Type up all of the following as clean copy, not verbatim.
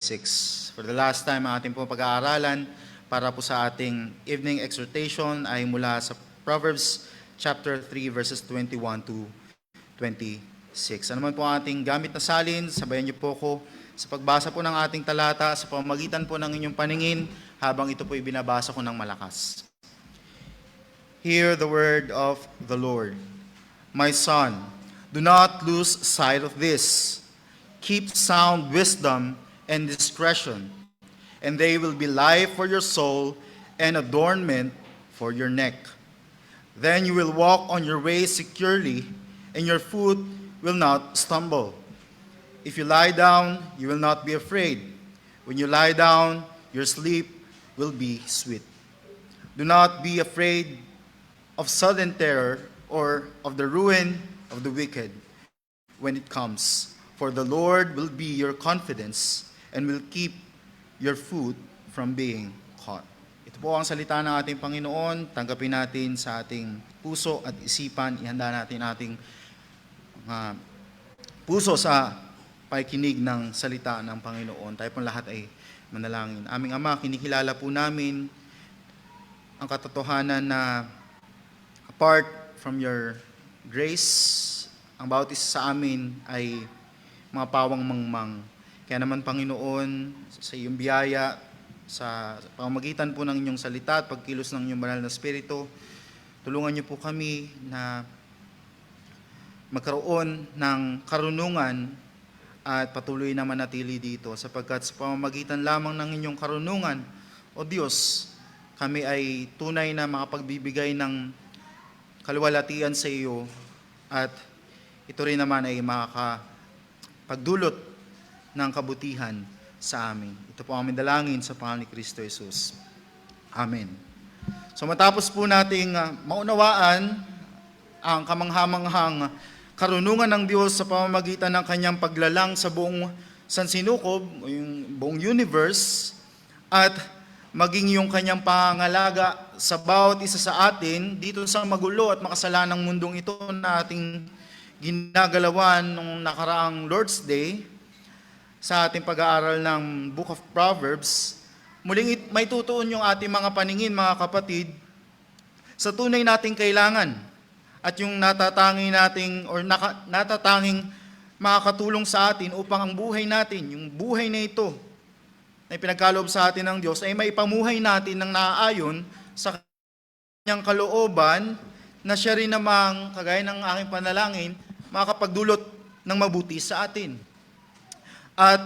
For the last time, ang ating pong pag-aaralan para po sa ating evening exhortation ay mula sa Proverbs chapter 3 verses 21 to 26. Ano man po ang ating gamit na salin, sabayan niyo po ko sa pagbasa po ng ating talata sa pamamagitan po ng inyong paningin habang ito po ibinabasa ko ng malakas. Hear the word of the Lord. My son, do not lose sight of this. Keep sound wisdom and discretion, and they will be life for your soul and adornment for your neck. Then you will walk on your way securely, and your foot will not stumble. If you lie down, you will not be afraid. When you lie down, your sleep will be sweet. Do not be afraid of sudden terror or of the ruin of the wicked when it comes. For the Lord will be your confidence and will keep your foot from being caught. Ito po ang salita ng ating Panginoon. Tanggapin natin sa ating puso at isipan. Ihanda natin ating puso sa pakikinig ng salita ng Panginoon. Tayo pong lahat ay manalangin. Aming Ama, kinikilala po namin ang katotohanan na apart from your grace, ang bawat isa sa amin ay mga pawang mangmang. Kaya naman, Panginoon, sa iyong biyaya, sa pamamagitan po ng inyong salita at pagkilos ng inyong banal na Espiritu, tulungan niyo po kami na magkaroon ng karunungan at patuloy na manatili dito, sapagkat sa pamamagitan lamang ng inyong karunungan, O Diyos, kami ay tunay na makapagbibigay ng kaluwalhatian sa iyo at ito rin naman ay makakapagdulot ng kabutihan sa amin. Ito po ang aming dalangin sa pangalan ni Kristo Jesus. Amen. So matapos po nating maunawaan ang kamanghamanghang karunungan ng Diyos sa pamamagitan ng kanyang paglalang sa buong sansinukob, o yung buong universe, at maging yung kanyang pangalaga sa bawat isa sa atin dito sa magulo at makasalanang mundong ito na ating ginagalawan nung nakaraang Lord's Day, sa ating pag-aaral ng Book of Proverbs, muling may tutuon yung ating mga paningin, mga kapatid, sa tunay nating kailangan at yung natatanging nating or natatanging makakatulong sa atin upang ang buhay natin, yung buhay na ito na ipinagkaloob sa atin ng Diyos, ay maipamuhay natin ng naaayon sa kanyang kalooban na siya rin namang, kagaya ng aking panalangin, makakapagdulot ng mabuti sa atin. At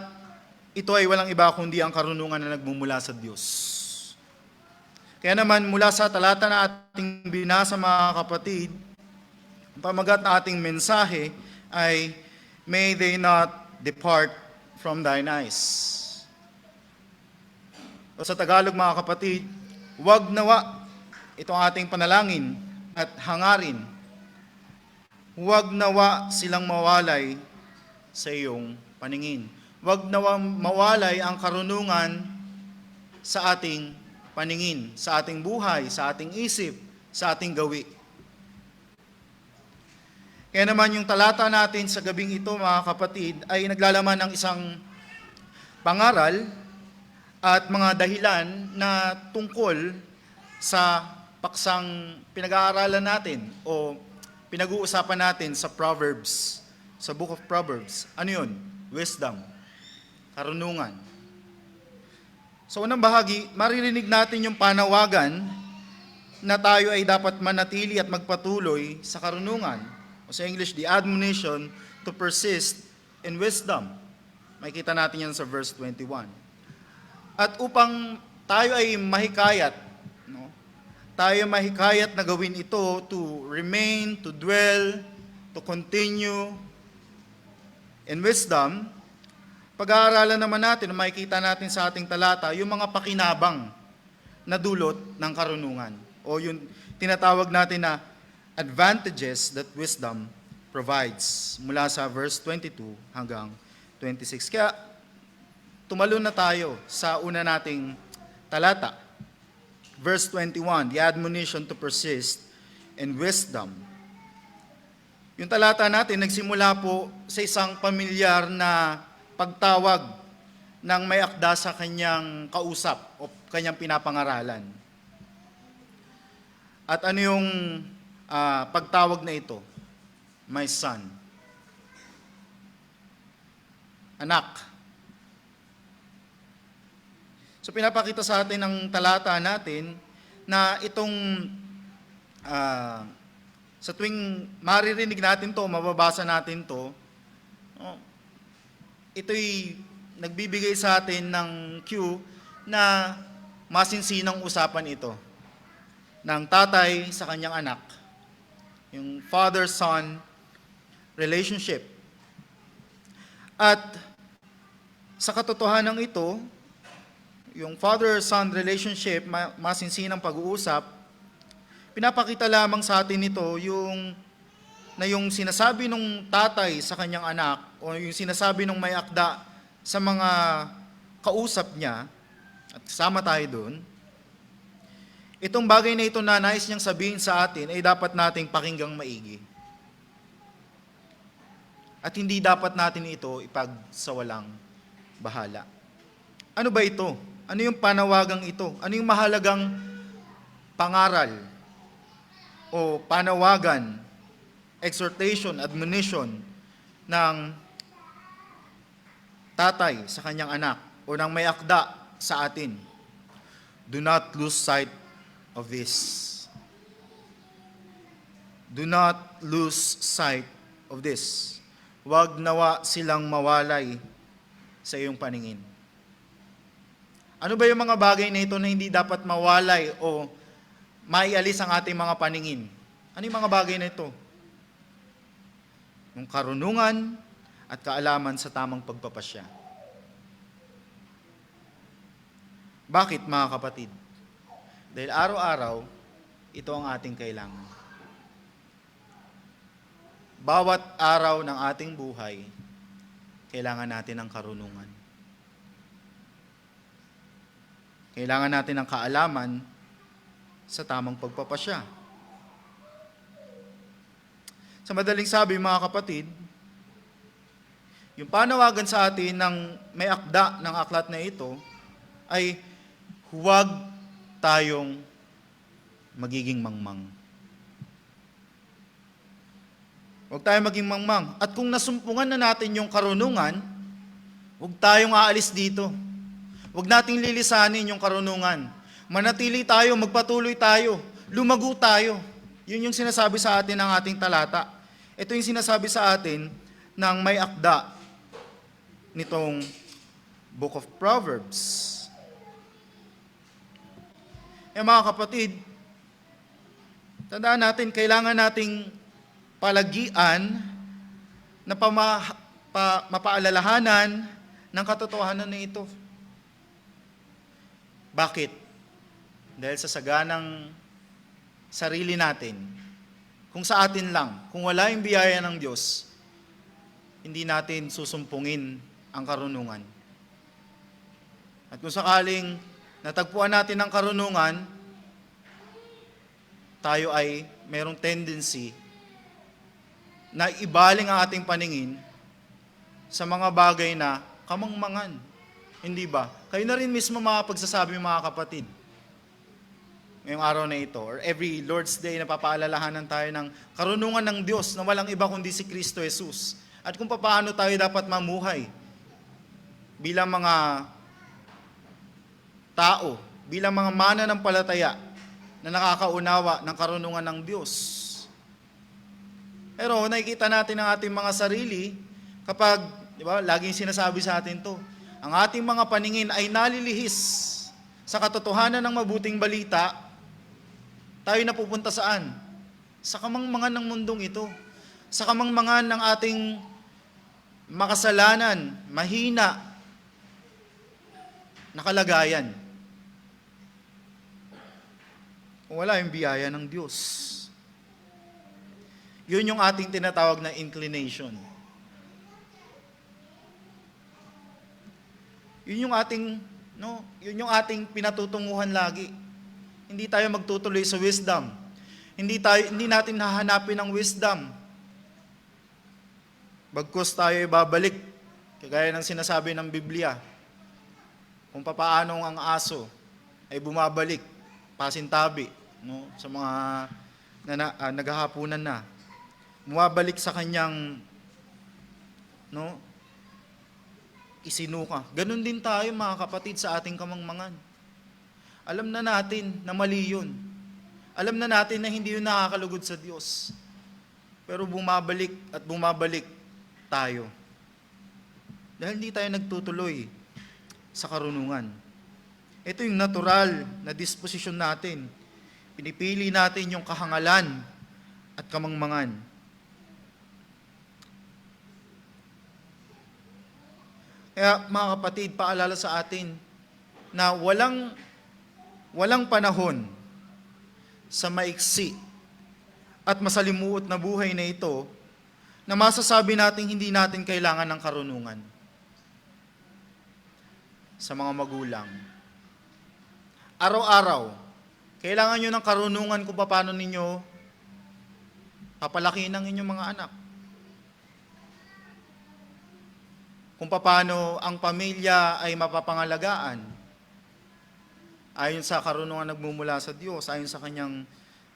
ito ay walang iba kundi ang karunungan na nagmumula sa Diyos. Kaya naman mula sa talata na ating binasa, mga kapatid, ang pamagat na ating mensahe ay, may they not depart from thine eyes. O sa Tagalog, mga kapatid, wag nawa, ito ang ating panalangin at hangarin, wag nawa silang mawalay sa iyong paningin. Wag nawa mawalay ang karunungan sa ating paningin, sa ating buhay, sa ating isip, sa ating gawi. Kaya naman yung talata natin sa gabing ito, mga kapatid, ay naglalaman ng isang pangaral at mga dahilan na tungkol sa paksang pinag-aaralan natin o pinag-uusapan natin sa Proverbs, sa Book of Proverbs. Ano yun? Wisdom. Karunungan. Sa unang bahagi, maririnig natin yung panawagan na tayo ay dapat manatili at magpatuloy sa karunungan. O sa English, the admonition to persist in wisdom. Makikita natin yan sa verse 21. At upang tayo ay mahikayat, tayo mahikayat na gawin ito, to remain, to dwell, to continue in wisdom, pag-aaralan naman natin, makikita natin sa ating talata, yung mga pakinabang na dulot ng karunungan. O yung tinatawag natin na advantages that wisdom provides. Mula sa verse 22 hanggang 26. Kaya, tumalon na tayo sa una nating talata. Verse 21, the admonition to persist in wisdom. Yung talata natin, nagsimula po sa isang pamilyar na pagtawag ng may akda sa kanyang kausap o kanyang pinapangaralan. At ano yung pagtawag na ito? My son. Anak. So pinapakita sa atin ng talata natin na itong sa tuwing maririnig natin to, mababasa natin to, ito'y nagbibigay sa atin ng cue na masinsinang usapan ito ng tatay sa kanyang anak. Yung father-son relationship. At sa katotohanan ito, yung father-son relationship, masinsinang pag-uusap, pinapakita lamang sa atin ito yung sinasabi ng tatay sa kanyang anak o yung sinasabi ng may akda sa mga kausap niya, at kasama tayo doon, itong bagay na ito na nais niyang sabihin sa atin ay dapat nating pakinggang maigi. At hindi dapat natin ito ipagsawalang bahala. Ano ba ito? Ano yung panawagang ito? Ano yung mahalagang pangaral o panawagan, exhortation, admonition ng tatay sa kanyang anak o ng may akda sa atin? Do not lose sight of this. Do not lose sight of this. Huwag nawa silang mawalay sa iyong paningin. Ano ba yung mga bagay na ito na hindi dapat mawalay o maialis ang ating mga paningin? Ano yung mga bagay na ito? Yung karunungan at kaalaman sa tamang pagpapasya. Bakit, mga kapatid? Dahil araw-araw, ito ang ating kailangan. Bawat araw ng ating buhay, kailangan natin ng karunungan. Kailangan natin ng kaalaman sa tamang pagpapasya. Sa madaling sabi, mga kapatid, yung panawagan sa atin ng may akda ng aklat na ito ay huwag tayong magiging mangmang. Huwag tayong maging mangmang. At kung nasumpungan na natin yung karunungan, huwag tayong aalis dito. Huwag nating lilisanin yung karunungan. Manatili tayo, magpatuloy tayo, lumago tayo. Yun yung sinasabi sa atin ng ating talata. Ito yung sinasabi sa atin ng may akda nitong Book of Proverbs. Mga kapatid, tandaan natin, kailangan nating palagian na mapaalalahanan ng katotohanan na ito. Bakit? Dahil sa saganang sarili natin, kung sa atin lang, kung wala yung biyaya ng Diyos, hindi natin susumpungin ang karunungan. At kung sakaling natagpuan natin ang karunungan, tayo ay mayroong tendency na ibaling ang ating paningin sa mga bagay na kamangmangan. Hindi ba? Kayo na rin mismo makapagsasabi, mga kapatid, ngayong araw na ito, or every Lord's Day na papaalalahanan tayo ng karunungan ng Diyos na walang iba kundi si Kristo Jesus. At kung paano tayo dapat mamuhay bilang mga tao, bilang mga mananampalataya na nakakaunawa ng karunungan ng Diyos. Pero nakikita natin ang ating mga sarili kapag, di ba, laging sinasabi sa atin to, ang ating mga paningin ay nalilihis sa katotohanan ng mabuting balita, tayo napupunta saan? Sa kamangmangan ng mundong ito. Sa kamangmangan ng ating makasalanan, mahina, na kalagayan. Kung wala yung biyaya ng Diyos. Yun yung ating tinatawag na inclination. Yun yung ating pinatutunguhan lagi. Hindi tayo magtutuloy sa wisdom. Hindi natin hahanapin ang wisdom. Bagkus tayo ibabalik, kagaya ng sinasabi ng Biblia, kung papaano ang aso ay bumabalik, pasintabi, no, sa mga naghahapunan na. Bumabalik sa kanyang, no, isinuka. Ganon din tayo mga kapatid sa ating kamangmangan. Alam na natin na mali yun. Alam na natin na hindi yun nakakalugod sa Diyos. Pero bumabalik at bumabalik tayo. Dahil hindi tayo nagtutuloy sa karunungan. Ito yung natural na disposisyon natin. Pinipili natin yung kahangalan at kamangmangan. Kaya mga kapatid, paalala sa atin na walang panahon sa maiksi at masalimuot na buhay na ito na masasabi natin hindi natin kailangan ng karunungan. Sa mga magulang, araw-araw, kailangan nyo ng karunungan kung paano ninyo papalakihin ang inyong mga anak. Kung paano ang pamilya ay mapapangalagaan ayon sa karunungan nagmumula sa Diyos, ayon sa kanyang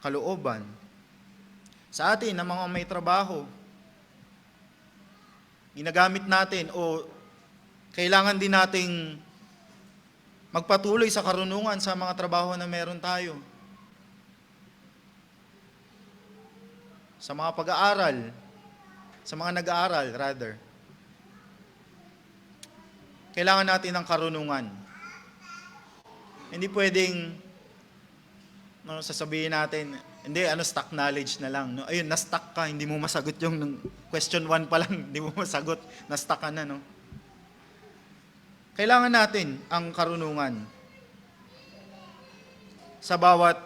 kalooban. Sa atin, na mga may trabaho, ginagamit natin o kailangan din nating magpatuloy sa karunungan sa mga trabaho na meron tayo. Sa mga pag-aaral, sa mga nag-aaral rather, kailangan natin ng karunungan. Hindi pwedeng sasabihin natin, hindi, stock knowledge na lang. No? Ayun, na-stuck ka, hindi mo masagot yung question 1 pa lang, hindi mo masagot, na-stuck ka na. No? Kailangan natin ang karunungan. Sa bawat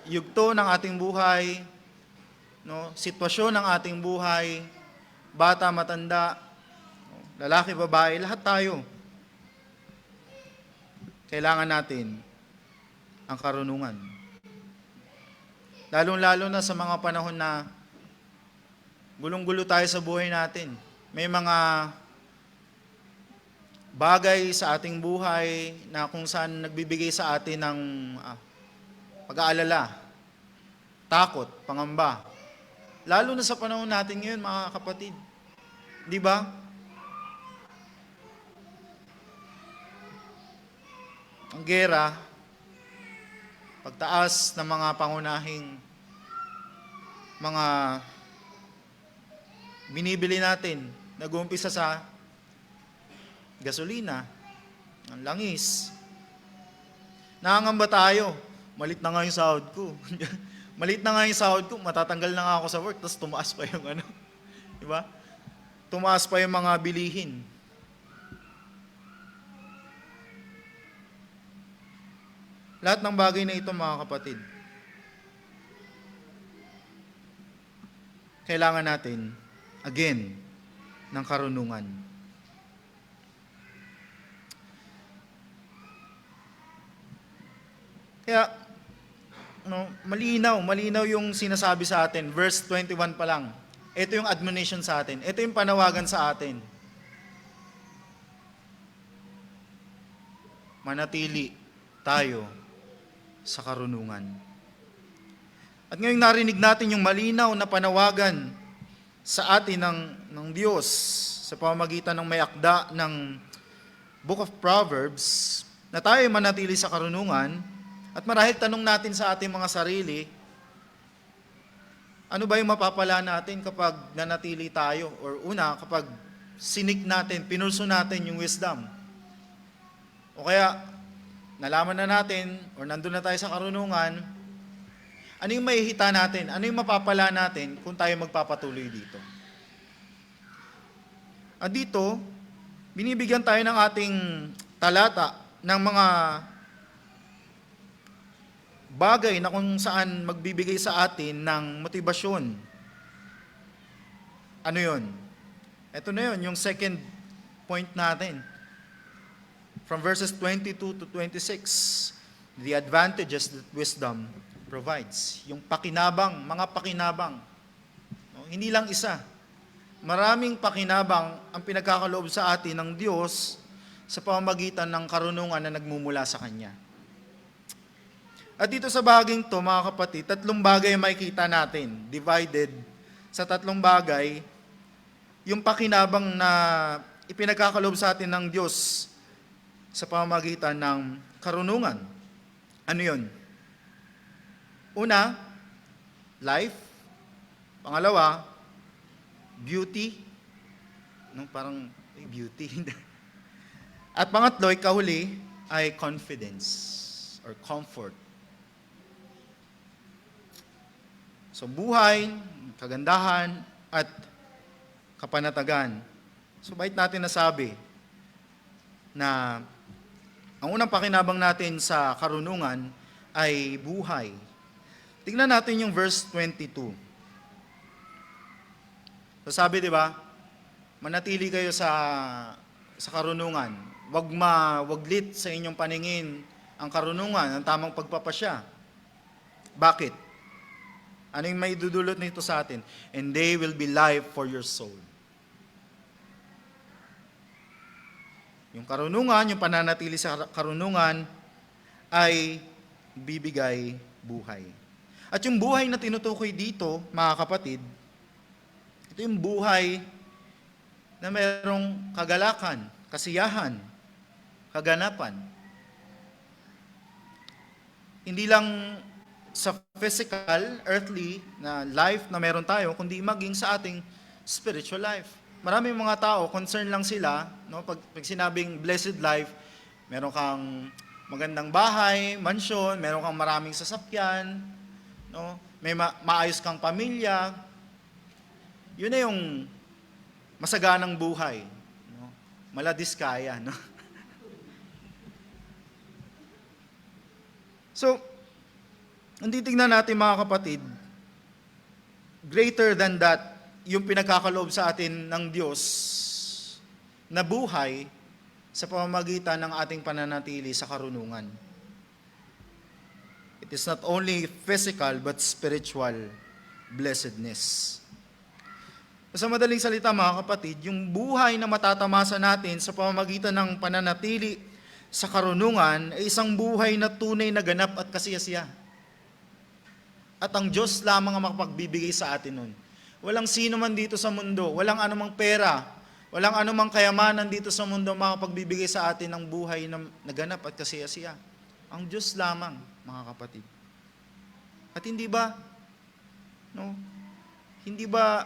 yugto ng ating buhay, no, sitwasyon ng ating buhay, bata, matanda, lalaki, babae, lahat tayo. Kailangan natin ang karunungan. Lalong-lalo na sa mga panahon na gulong-gulo tayo sa buhay natin. May mga bagay sa ating buhay na kung saan nagbibigay sa atin ng pag-aalala, takot, pangamba. Lalo na sa panahon natin ngayon, mga kapatid. Di ba? Ang gera, pagtaas ng mga pangunahing mga binibili natin, nag-uumpisa sa gasolina, ang langis. Nakangamba tayo, malit na nga yung sahod ko. Malit na nga yung sahod ko, matatanggal na nga ako sa work, tapos tumaas pa yung di ba? Tumaas pa yung mga bilihin. Lahat ng bagay na ito, mga kapatid, kailangan natin, again, ng karunungan. Kaya, malinaw yung sinasabi sa atin. Verse 21 pa lang. Ito yung admonition sa atin. Ito yung panawagan sa atin. Manatili tayo sa karunungan. At ngayong narinig natin yung malinaw na panawagan sa atin ng Diyos sa pamamagitan ng may akda ng Book of Proverbs, na tayo manatili sa karunungan. At marahil tanong natin sa ating mga sarili, ano ba yung mapapala natin kapag nanatili tayo? Or una, kapag sinik natin, pinurso natin yung wisdom. O kaya, nalaman na natin, or nandun na tayo sa karunungan, ano yung mahihita natin? Ano yung mapapala natin kung tayo magpapatuloy dito? At dito, binibigyan tayo ng ating talata ng mga bagay na kung saan magbibigay sa atin ng motibasyon. Ano yun? Ito na yun, yung second point natin. From verses 22 to 26, the advantages that wisdom provides. Yung pakinabang, mga pakinabang. No, hindi lang isa. Maraming pakinabang ang pinagkakaloob sa atin ng Diyos sa pamamagitan ng karunungan na nagmumula sa Kanya. At dito sa bahaging to, mga kapatid, tatlong bagay ang makikita natin, divided sa tatlong bagay, yung pakinabang na ipinagkakaloob sa atin ng Diyos sa pamamagitan ng karunungan. Ano yun? Una, life. Pangalawa, beauty. Parang beauty. At pangatlo, kahuli, ay confidence or comfort. So buhay, kagandahan, at kapanatagan. So bakit natin nasabi na ang unang pakinabang natin sa karunungan ay buhay. Tingnan natin yung verse 22. So sabi, di ba, manatili kayo sa karunungan. Waglit sa inyong paningin ang karunungan, ang tamang pagpapasya. Bakit? Ano yung may dudulot nito sa atin? And they will be life for your soul. Yung karunungan, yung pananatili sa karunungan, ay bibigay buhay. At yung buhay na tinutukoy dito, mga kapatid, ito yung buhay na mayroong kagalakan, kasiyahan, kaganapan. Hindi lang sa physical, earthly na life na meron tayo, kundi maging sa ating spiritual life. Maraming mga tao, concerned lang sila, no? Pag sinabing blessed life, meron kang magandang bahay, mansyon, meron kang maraming sasakyan, no? May maayos kang pamilya. Yun na yung masaganang buhay, no? Maladiskaya, no? So, ang titignan natin, mga kapatid, greater than that, yung pinagkakaloob sa atin ng Diyos na buhay sa pamamagitan ng ating pananatili sa karunungan. It is not only physical but spiritual blessedness. Sa madaling salita, mga kapatid, yung buhay na matatamasa natin sa pamamagitan ng pananatili sa karunungan ay isang buhay na tunay na ganap at kasiyasiya. At ang Diyos lamang ang makapagbibigay sa atin nun. Walang sino man dito sa mundo, walang anumang pera, walang anumang kayamanan dito sa mundo makapagbibigay sa atin ng buhay na naganap at kasiyasiya. Ang Diyos lamang, mga kapatid. At hindi ba, hindi ba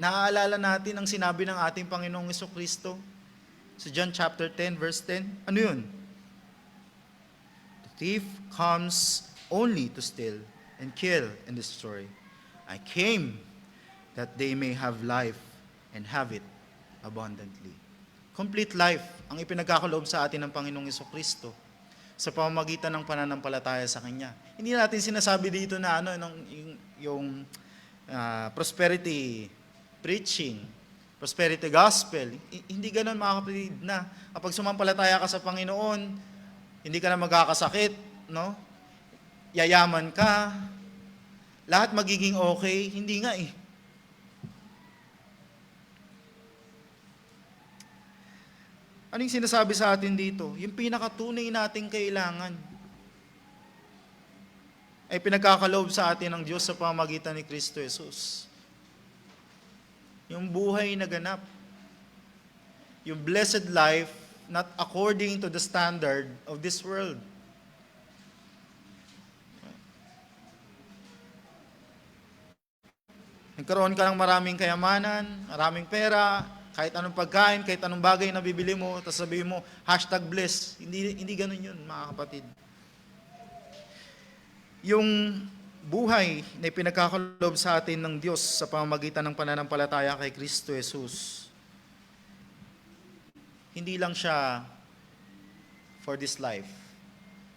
naaalala natin ang sinabi ng ating Panginoong Jesucristo sa John chapter 10, verse 10? Ano yun? The thief comes only to steal and kill and destroy. I came that they may have life and have it abundantly. Complete life ang ipinagkakaloob sa atin ng Panginoong Jesucristo sa pamamagitan ng pananampalataya sa Kanya. Hindi natin sinasabi dito na yung prosperity preaching, prosperity gospel. Hindi ganun, mga kapatid, na kapag sumampalataya ka sa Panginoon, hindi ka na magkakasakit, no? Yayaman ka, lahat magiging okay. Hindi nga eh. Anong sinasabi sa atin dito? Yung pinakatunay nating kailangan ay pinagkakaloob sa atin ng Diyos sa pamamagitan ni Kristo Jesus. Yung buhay na ganap. Yung blessed life not according to the standard of this world. Nagkaroon ka ng maraming kayamanan, maraming pera, kahit anong pagkain, kahit anong bagay na bibili mo, tapos sabihin mo, #bless. Hindi ganun yun, mga kapatid. Yung buhay na ipinagkakaloob sa atin ng Diyos sa pamamagitan ng pananampalataya kay Kristo Jesus, hindi lang siya for this life.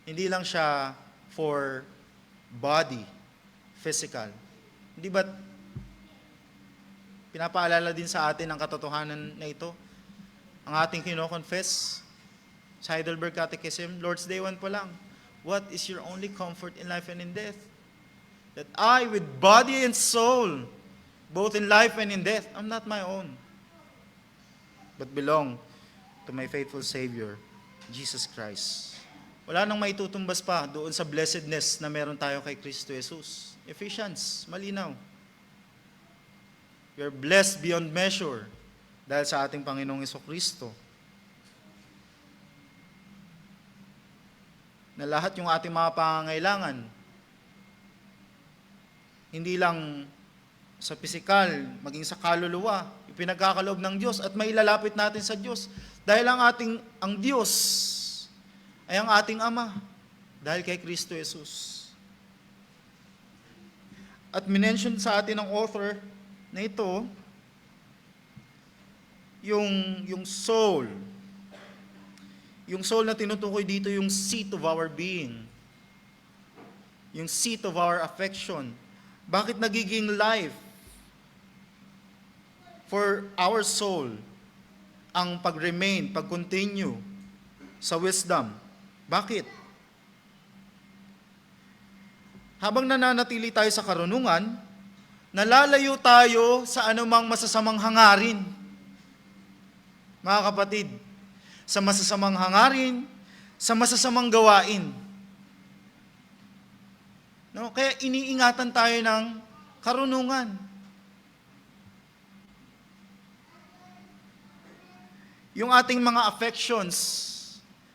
Hindi lang siya for body, physical. Hindi ba pinapaalala din sa atin ang katotohanan na ito? Ang ating kino-confess sa Heidelberg Catechism, Lord's Day 1 pa lang. What is your only comfort in life and in death? That I, with body and soul, both in life and in death, am not my own, but belong to my faithful Savior, Jesus Christ. Wala nang maitutumbas pa doon sa blessedness na meron tayo kay Kristo Jesus. Ephesians, malinaw. We are blessed beyond measure dahil sa ating Panginoong Jesucristo. Na lahat yung ating mga pangangailangan, hindi lang sa pisikal, maging sa kaluluwa, ipinagkakaloob ng Diyos at mailalapit natin sa Diyos. Dahil ang Diyos ay ang ating Ama, dahil kay Kristo Jesus. At minention sa atin ng author na ito, yung soul. Yung soul na tinutukoy dito, yung seat of our being. Yung seat of our affection. Bakit nagiging life for our soul ang pag-remain, pag-continue sa wisdom? Bakit? Habang nananatili tayo sa karunungan, nalalayo tayo sa anumang masasamang hangarin. Mga kapatid, sa masasamang hangarin, sa masasamang gawain. No? Kaya iniingatan tayo ng karunungan. Yung ating mga affections,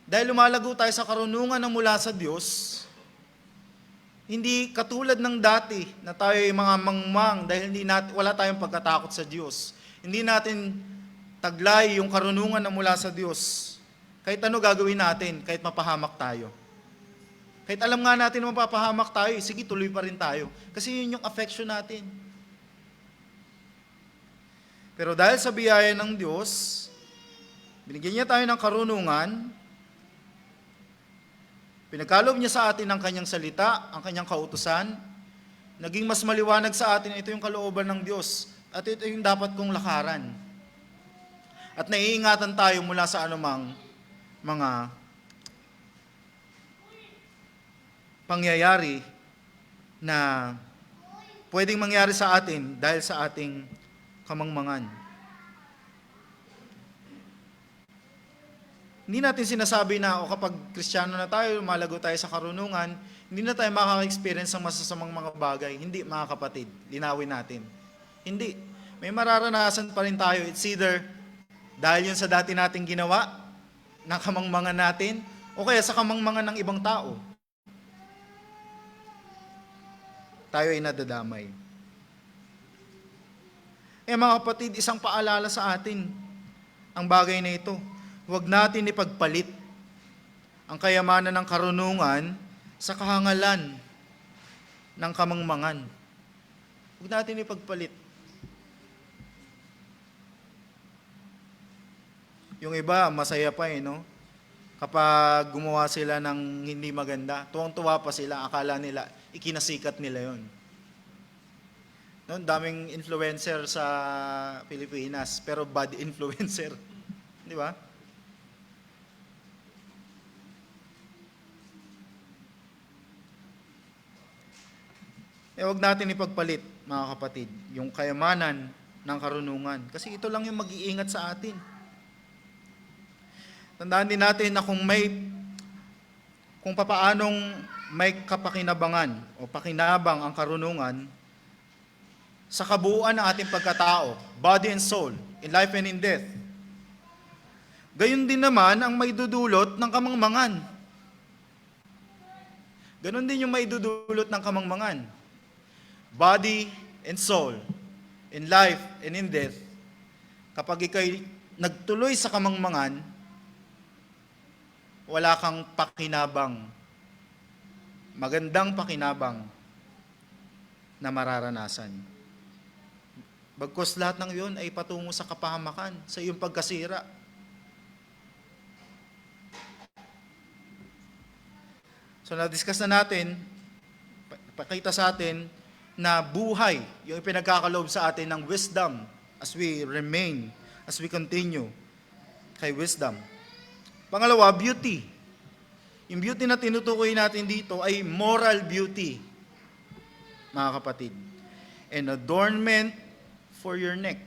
dahil lumalago tayo sa karunungan na mula sa Diyos, hindi katulad ng dati na tayo ay mga mangmang dahil wala tayong pagkatakot sa Diyos. Hindi natin taglay yung karunungan na mula sa Diyos. Kahit ano gagawin natin, kahit mapahamak tayo. Kahit alam nga natin na mapapahamak tayo, sige, tuloy pa rin tayo. Kasi yun yung affection natin. Pero dahil sa biyaya ng Diyos, binigyan niya tayo ng karunungan, pinagkaloob niya sa atin ang kanyang salita, ang kanyang kautusan, naging mas maliwanag sa atin, ito yung kalooban ng Diyos, at ito yung dapat kong lakaran. At naiingatan tayo mula sa anumang mga pangyayari na pwedeng mangyari sa atin dahil sa ating kamangmangan. Hindi natin sinasabi na kapag Kristiyano na tayo, lumalago tayo sa karunungan, hindi na tayo makaka-experience ng masasamang mga bagay. Hindi, mga kapatid, linawin natin. Hindi. May mararanasan pa rin tayo. It's either dahil yun sa dati nating ginawa, ng kamangmangan natin, o kaya sa kamangmangan ng ibang tao. Tayo ay nadadamay. Mga kapatid, isang paalala sa atin, ang bagay na ito. Huwag natin ipagpalit ang kayamanan ng karunungan sa kahangalan ng kamangmangan. Huwag natin ipagpalit. Yung iba, masaya pa no? Kapag gumawa sila ng hindi maganda, tuwang-tuwa pa sila, akala nila, ikinasikat nila yon. No, daming influencer sa Pilipinas, pero bad influencer. Di ba? Huwag natin ipagpalit, mga kapatid, yung kayamanan ng karunungan. Kasi ito lang yung mag-iingat sa atin. Tandaan din natin na kung papaanong may kapakinabangan o pakinabang ang karunungan sa kabuuan ng ating pagkatao, body and soul, in life and in death. Gayon din naman ang may dudulot ng kamangmangan. Ganon din yung may dudulot ng kamangmangan. Body and soul, in life and in death. Kapag ikaw'y nagtuloy sa kamangmangan, wala kang pakinabang, magandang pakinabang na mararanasan. Bagkus lahat ng iyon ay patungo sa kapahamakan, sa iyong pagkasira. So na-discuss na natin, pakita sa atin na buhay, yung ipinagkakaloob sa atin ng wisdom as we remain, as we continue kay wisdom. Pangalawa, beauty. Yung beauty na tinutukoy natin dito ay moral beauty, mga kapatid. An adornment for your neck.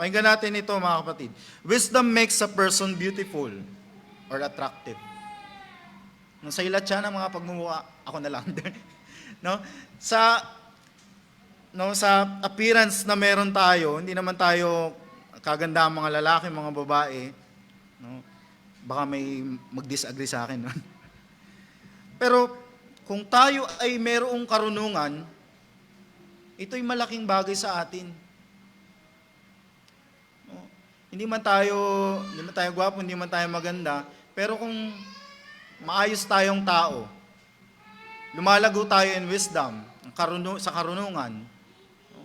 Pakinggan natin ito mga kapatid. Wisdom makes a person beautiful or attractive. Nung sa ilat siya ng mga pagmumukha, ako na lang. No? Sa appearance na meron tayo, hindi naman tayo kaganda ang mga lalaki, mga babae. No? Baka may mag-disagree sa akin. No? Pero kung tayo ay merong karunungan, ito'y malaking bagay sa atin. No? Hindi man tayo gwapo, hindi man tayo maganda, pero kung maayos tayong tao, lumalago tayo in wisdom, sa karunungan, no?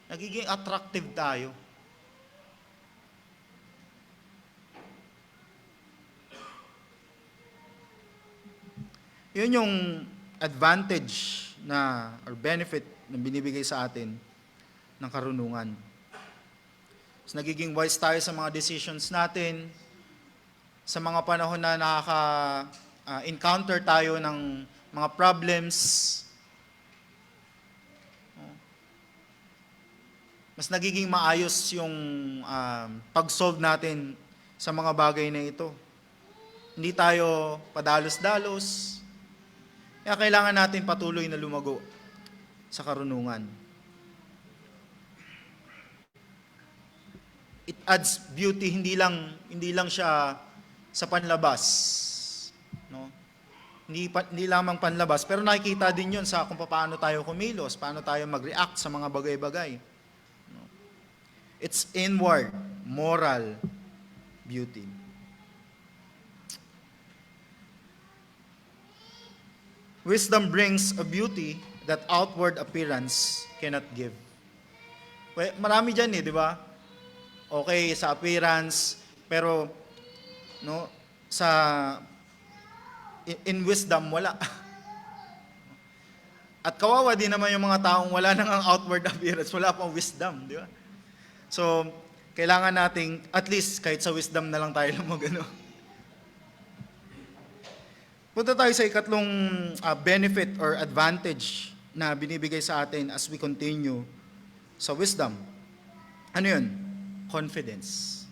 Nagiging attractive tayo. Yun yung advantage or benefit na binibigay sa atin ng karunungan. So, nagiging wise tayo sa mga decisions natin, sa mga panahon na encounter tayo ng mga problems. Mas nagiging maayos yung pag-solve natin sa mga bagay na ito. Hindi tayo padalos-dalos. Kaya kailangan natin patuloy na lumago sa karunungan. It adds beauty, hindi lang siya sa panlabas. No? Hindi lamang panlabas, pero nakikita din yun sa kung paano tayo kumilos, paano tayo mag-react sa mga bagay-bagay. No? It's inward, moral beauty. Wisdom brings a beauty that outward appearance cannot give. Well, marami dyan di ba? Okay sa appearance, pero no, in wisdom wala. At kawawa din naman yung mga taong wala nang ang outward appearance, wala pang wisdom, di ba? So, kailangan nating at least kahit sa wisdom na lang tayo lumagano. Punta tayo sa ikatlong benefit or advantage na binibigay sa atin as we continue sa wisdom. Ano yun? Confidence.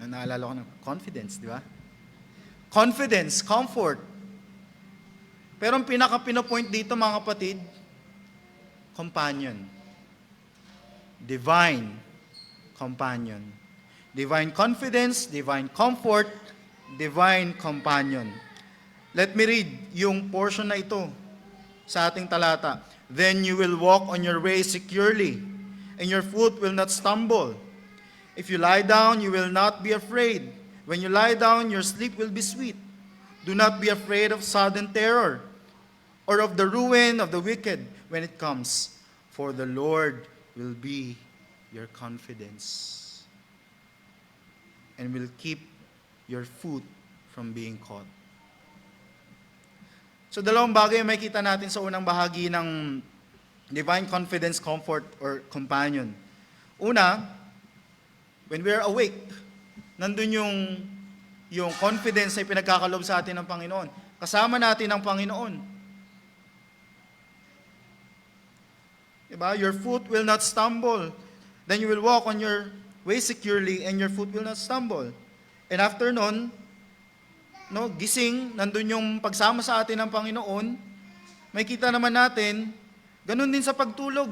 Naalala ko ng confidence, di ba? Confidence, comfort. Pero ang pinaka-pinopoint dito mga kapatid, companion. Divine companion. Divine confidence, divine comfort, divine companion. Let me read yung portion na ito sa ating talata. Then you will walk on your way securely, and your foot will not stumble. If you lie down, you will not be afraid. When you lie down, your sleep will be sweet. Do not be afraid of sudden terror, or of the ruin of the wicked when it comes, for the Lord will be your confidence, and will keep your foot from being caught. So, dalawang bagay may kita natin sa unang bahagi ng divine confidence, comfort, or companion. Una, when we are awake, nandun yung confidence na pinagkakalob sa atin ng Panginoon. Kasama natin ang Panginoon. Diba? Your foot will not stumble. Then you will walk on your way securely and your foot will not stumble. And after nun, no, gising, nandun yung pagsama sa atin ng Panginoon, may kita naman natin, ganun din sa pagtulog.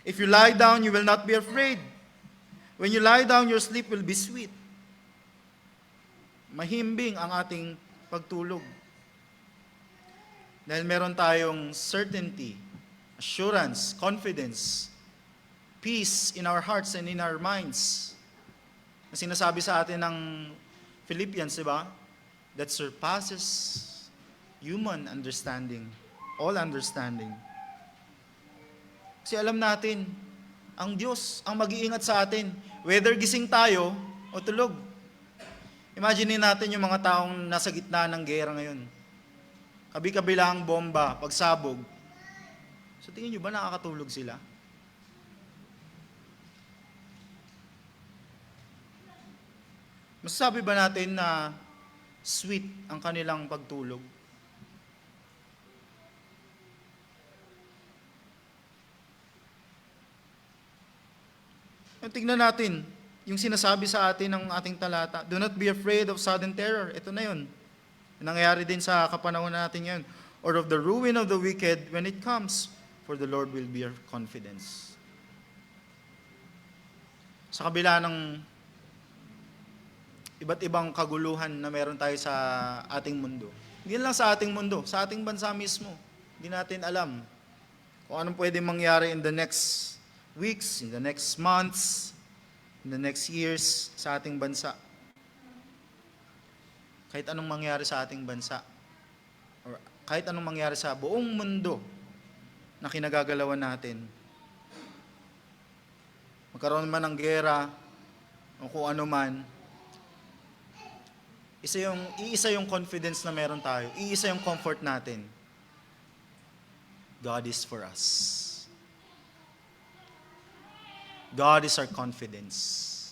If you lie down, you will not be afraid. When you lie down, your sleep will be sweet. Mahimbing ang ating pagtulog. Dahil meron tayong certainty, assurance, confidence, peace in our hearts and in our minds. Na sinasabi sa atin ng Philippians, di ba? That surpasses human understanding, all understanding. Kasi alam natin, ang Diyos ang mag-iingat sa atin, whether gising tayo o tulog. Imagine natin yung mga taong nasa gitna ng gera ngayon. Kabi-kabila ang bomba, pagsabog. So tingin nyo ba nakakatulog sila? Masasabi ba natin na sweet ang kanilang pagtulog? Tingnan natin yung sinasabi sa atin ng ating talata. Do not be afraid of sudden terror. Ito na yun. Nangyayari din sa kapanahon natin ngayon. Or of the ruin of the wicked when it comes. For the Lord will be your confidence. Sa kabila ng iba't ibang kaguluhan na meron tayo sa ating mundo. Hindi lang sa ating mundo, sa ating bansa mismo. Hindi natin alam kung anong pwede mangyari in the next weeks, in the next months, in the next years sa ating bansa. Kahit anong mangyari sa ating bansa, or kahit anong mangyari sa buong mundo na kinagagalawan natin, magkaroon man ng gera, o kung ano man, iisa yung confidence na meron tayo, iisa yung comfort natin. God is for us. God is our confidence.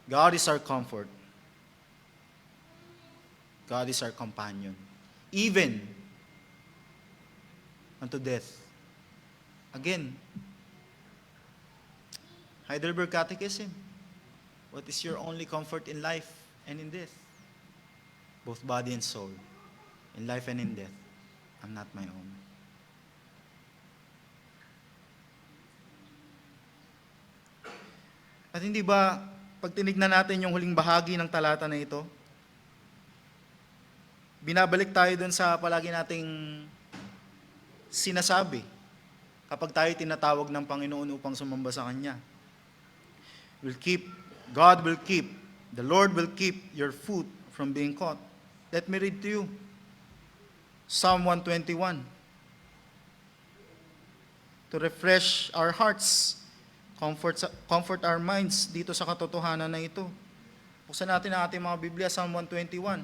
God is our comfort. God is our companion. Even unto death. Again, Heidelberg Catechism. What is your only comfort in life and in death? Both body and soul. In life and in death, I'm not my own. At hindi ba, pag tinignan natin yung huling bahagi ng talata na ito, binabalik tayo dun sa palagi nating sinasabi kapag tayo tinatawag ng Panginoon upang sumamba sa Kanya. God will keep, the Lord will keep your foot from being caught. Let me read to you Psalm 121. To refresh our hearts, comfort our minds dito sa katotohanan na ito. Buksan natin ang ating mga Biblia, Psalm 121.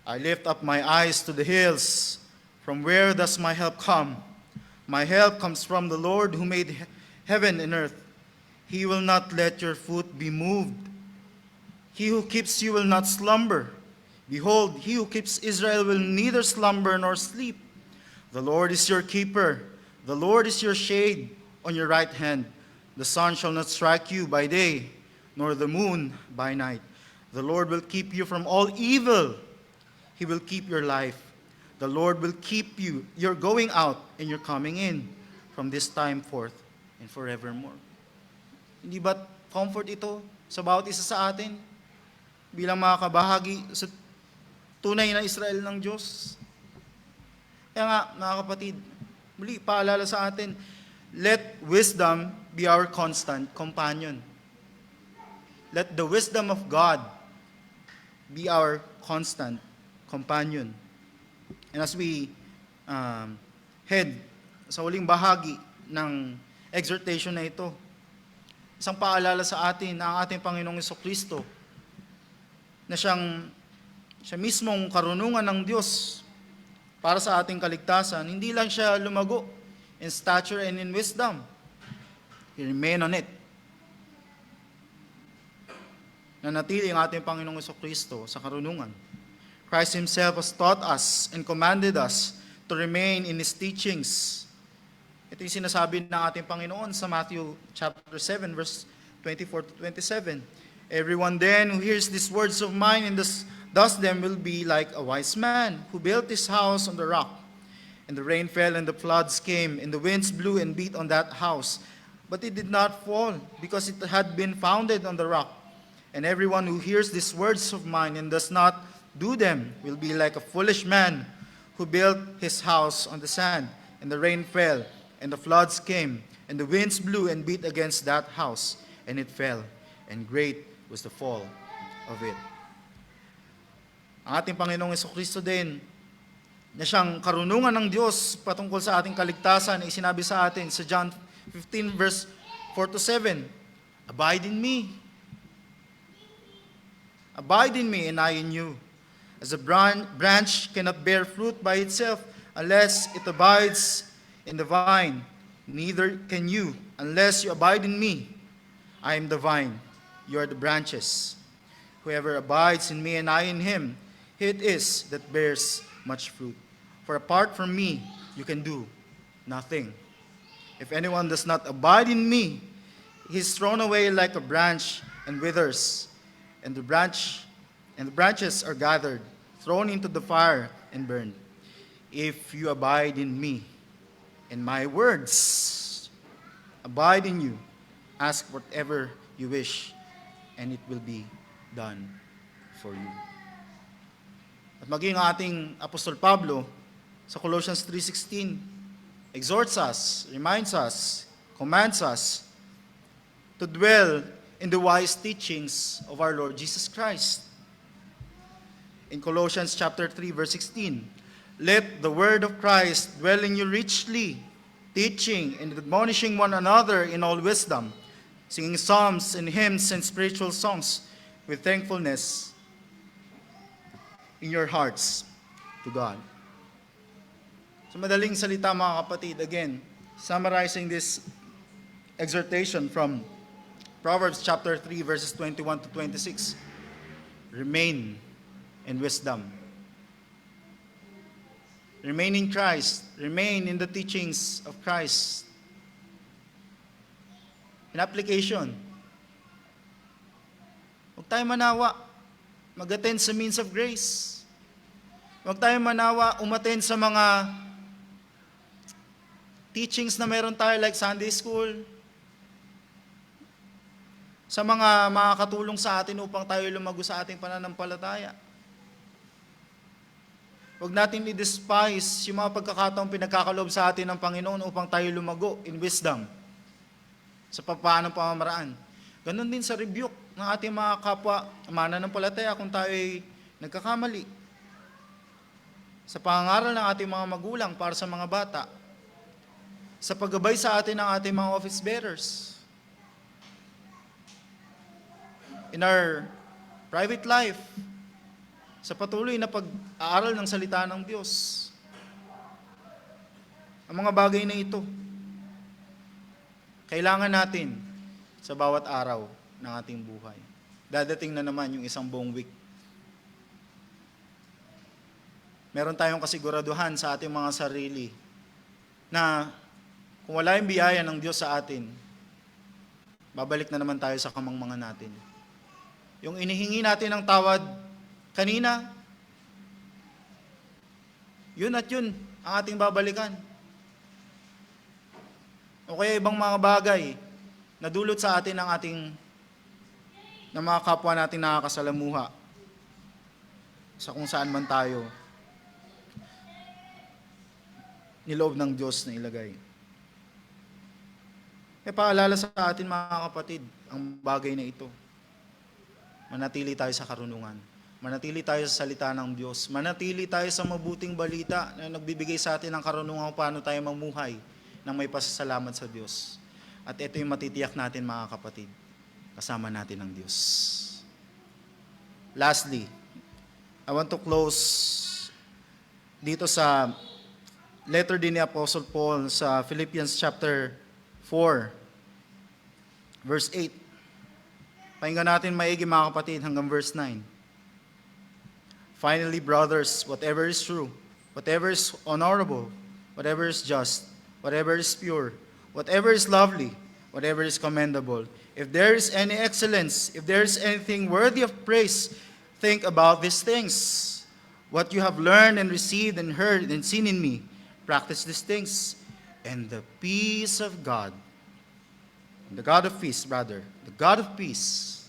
I lift up my eyes to the hills. From where does my help come? My help comes from the Lord who made heaven and earth. He will not let your foot be moved. He who keeps you will not slumber. Behold, he who keeps Israel will neither slumber nor sleep. The Lord is your keeper. The Lord is your shade on your right hand. The sun shall not strike you by day, nor the moon by night. The Lord will keep you from all evil. He will keep your life. The Lord will keep you, your going out and your coming in, from this time forth and forevermore. Hindi ba comfort ito sa bawat isa sa atin bilang mga kabahagi sa tunay na Israel ng Diyos? Kaya nga, mga kapatid, muli paalala sa atin, let wisdom be our constant companion. Let the wisdom of God be our constant companion. And as we head sa huling bahagi ng exhortation na ito, isang paalala sa atin na ang ating Panginoong Jesucristo na siya mismong karunungan ng Diyos para sa ating kaligtasan, hindi lang siya lumago in stature and in wisdom. He remained on it. Nanatili ang ating Panginoong Jesucristo sa karunungan. Christ Himself has taught us and commanded us to remain in His teachings. Ito yung sinasabi ng ating Panginoon sa Matthew chapter 7, verse 24 to 27. Everyone then who hears these words of mine and does them will be like a wise man who built his house on the rock. And the rain fell and the floods came, and the winds blew and beat on that house. But it did not fall, because it had been founded on the rock. And everyone who hears these words of mine and does not do them will be like a foolish man who built his house on the sand. And the rain fell, and the floods came, and the winds blew and beat against that house, and it fell, and great was the fall of it. Ang ating Panginoong Jesucristo din, na siyang karunungan ng Diyos patungkol sa ating kaligtasan, ay sinabi sa atin sa John 15 verse 4 to 7, Abide in me. Abide in me and I in you. As a branch cannot bear fruit by itself unless it abides in the vine, neither can you unless you abide in me. I am the vine, you are the branches. Whoever abides in me and I in him, it is that bears much fruit. For apart from me, you can do nothing. If anyone does not abide in me, He's thrown away like a branch and withers, and the branches are gathered, thrown into the fire and burned. If you abide in me, and my words abide in you, ask whatever you wish, and it will be done for you. At maging ating Apostol Pablo sa Colossians 3:16 exhorts us, reminds us, commands us to dwell in the wise teachings of our Lord Jesus Christ. In Colossians chapter 3 verse 16, let the word of Christ dwell in you richly, teaching and admonishing one another in all wisdom, singing psalms and hymns and spiritual songs with thankfulness in your hearts to God. So madaling salita mga kapatid, again, summarizing this exhortation from Proverbs chapter 3 verses 21 to 26. Remain in wisdom. Remain in Christ. Remain in the teachings of Christ. In application, huwag tayo manawa mag-attend sa means of grace. Huwag tayo manawa umattend sa mga teachings na meron tayo like Sunday school, sa mga makakatulong sa atin upang tayo lumago sa ating pananampalataya. Huwag natin i-despise yung mga pagkakataong pinagkakaloob sa atin ng Panginoon upang tayo lumago in wisdom sa papaanong pamamaraan. Ganon din sa rebuke ng ating mga kapwa mananampalataya kung tayo ay nagkakamali. Sa pangangaral ng ating mga magulang para sa mga bata. Sa paggabay sa atin ng ating mga office bearers. In our private life, sa patuloy na pag-aaral ng salita ng Diyos. Ang mga bagay na ito, kailangan natin sa bawat araw ng ating buhay. Dadating na naman yung isang buong week. Meron tayong kasiguraduhan sa ating mga sarili na kung wala yung biyaya ng Diyos sa atin, babalik na naman tayo sa kamangmangan natin. Yung inihingi natin ng tawad kanina, yun at yun ang ating babalikan. O kaya ibang mga bagay na dulot sa atin ng mga kapwa natin nakakasalamuha sa kung saan man tayo niloob ng Diyos na ilagay. Kaya paalala sa atin mga kapatid, ang bagay na ito. Manatili tayo sa karunungan. Manatili tayo sa salita ng Diyos. Manatili tayo sa mabuting balita na nagbibigay sa atin ng karunungan kung paano tayo mamuhay nang may pasasalamat sa Diyos. At ito yung matitiyak natin mga kapatid. Kasama natin ang Diyos. Lastly, I want to close dito sa letter din ni Apostle Paul sa Philippians chapter 4, verse 8. Pakinggan natin maigi mga kapatid hanggang verse 9. Finally, brothers, whatever is true, whatever is honorable, whatever is just, whatever is pure, whatever is lovely, whatever is commendable, if there is any excellence, if there is anything worthy of praise, think about these things. What you have learned and received and heard and seen in me, practice these things, and the peace of God, the God of peace, the God of peace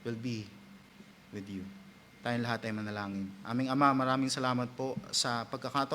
will be with you. Tayong lahat ay manalangin. Aming Ama, maraming salamat po sa pagkakataon